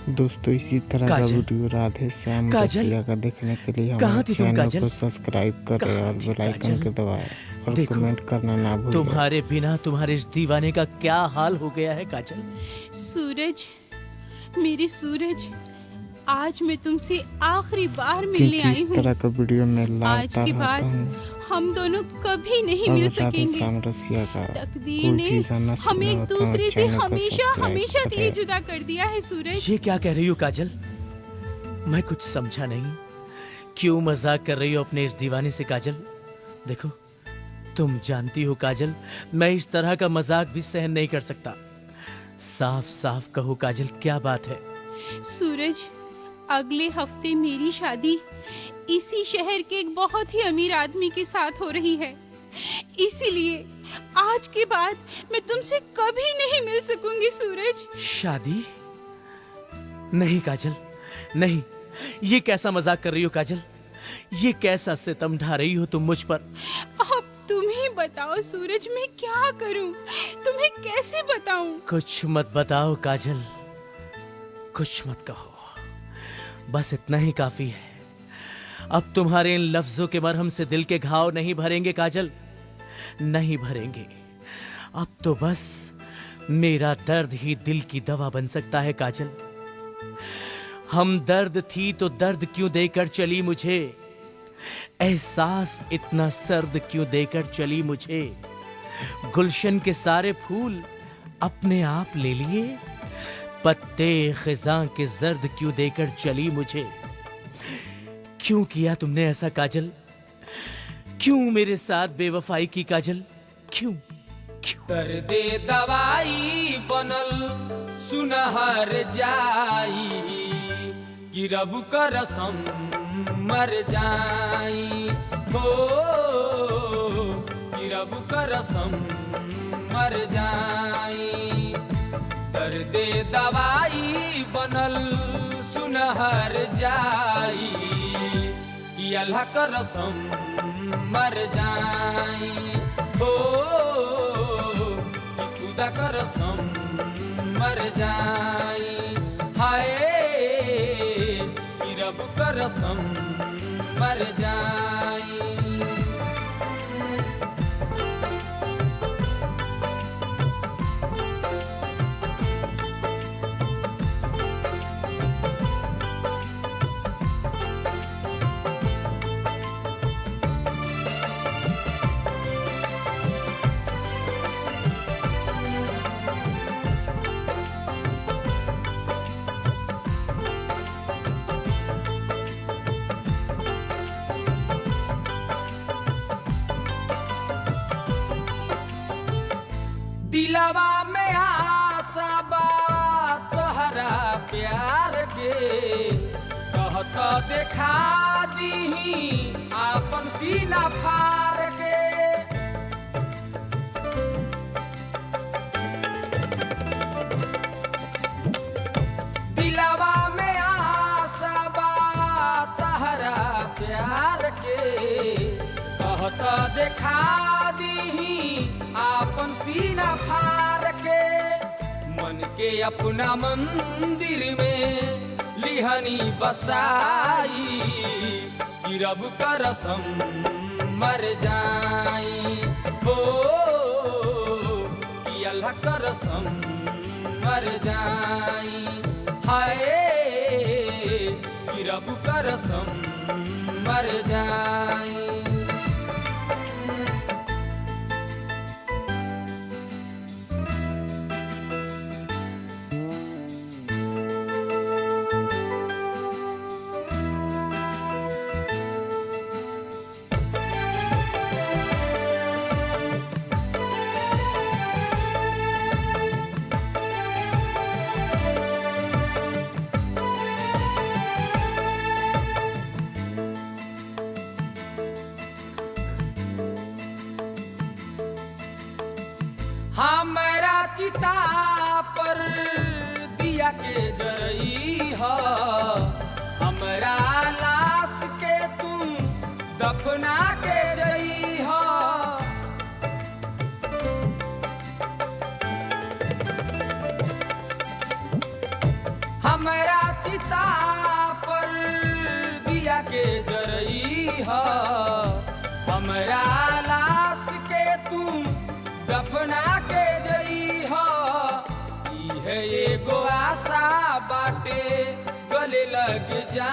दोस्तों इसी तरह का वीडियो राधे श्याम रसिया का देखने के लिए हमारे चैनल को सब्सक्राइब करें और बेल आइकन को दबाएं और कमेंट करना ना भूलें। तुम्हारे बिना तुम्हारे इस दीवाने का क्या हाल हो गया है काजल। सूरज, मेरी सूरज, आज मैं तुमसे आखिरी बार मिलने आई हूँ। इस तरह का वीडियो में आज के बाद हम दोनों कभी नहीं मिल सकेंगे। तकदीर ने हमें एक दूसरे से हमेशा हमेशा के लिए जुदा कर दिया है। सूरज, ये क्या कह रही हो काजल? मैं कुछ समझा नहीं। क्यों मजाक कर रही हो अपने इस दीवाने से काजल? देखो, तुम जानती हो काजल, मैं इस तरह का मजाक भी सहन नहीं कर सकता। साफ साफ कहो काजल, क्या बात है? सूरज, अगले हफ्ते मेरी शादी इसी शहर के एक बहुत ही अमीर आदमी के साथ हो रही है। इसीलिए आज के बाद मैं तुमसे कभी नहीं मिल सकूंगी। सूरज, शादी? नहीं काजल, नहीं। ये कैसा मजाक कर रही हो काजल? ये कैसा सितम ढा रही हो तुम मुझ पर? अब तुम ही बताओ सूरज, मैं क्या करूं? तुम्हें कैसे बताऊं? कुछ मत बताओ काजल, कुछ मत कहो। बस इतना ही काफी है। अब तुम्हारे इन लफ्जों के मरहम से दिल के घाव नहीं भरेंगे काजल, नहीं भरेंगे। अब तो बस मेरा दर्द ही दिल की दवा बन सकता है काजल। हम दर्द थी तो दर्द क्यों देकर चली मुझे? एहसास इतना सर्द क्यों देकर चली मुझे? गुलशन के सारे फूल अपने आप ले लिए, पत्ते खिजां के जर्द क्यों देकर चली मुझे? क्यों किया तुमने ऐसा काजल? क्यों मेरे साथ बेवफाई की काजल? क्यों क्यों? दर्दे दवाई बनल सुनहर जाई, कि रब का रसम मर जाई हो, कि रब का रसम मर जाई। दर्दे दवाई बनल सुनहर जाई, कि अल्लाह का रसम मर जाई हो, कि खुदा का रसम मर जाई। हाय, कि रब का रसम मर जाई। दिलवा में आशा बा तोहरा प्यार के, कहत देखा दीही आपन सीना फाड़ के। दिलवा में आशा बा तोहरा प्यार के, कहत देखा दीही आपन सीना फाड़ के। मन के अपना मंदिर में लिहनी बसाई, कि रब का रसम मर जाई हो, कि अल्लाह का रसम मर जाई। हाय, कि रब का रसम मर जाई। हमरा चिता पर दिया के जरई है, हमरा लाश के तुम दफना के जई हो। हमरा के जरई हा हमरा लाश के तू दफना के जई हा इहे एगो आशा बाटे गले लग जा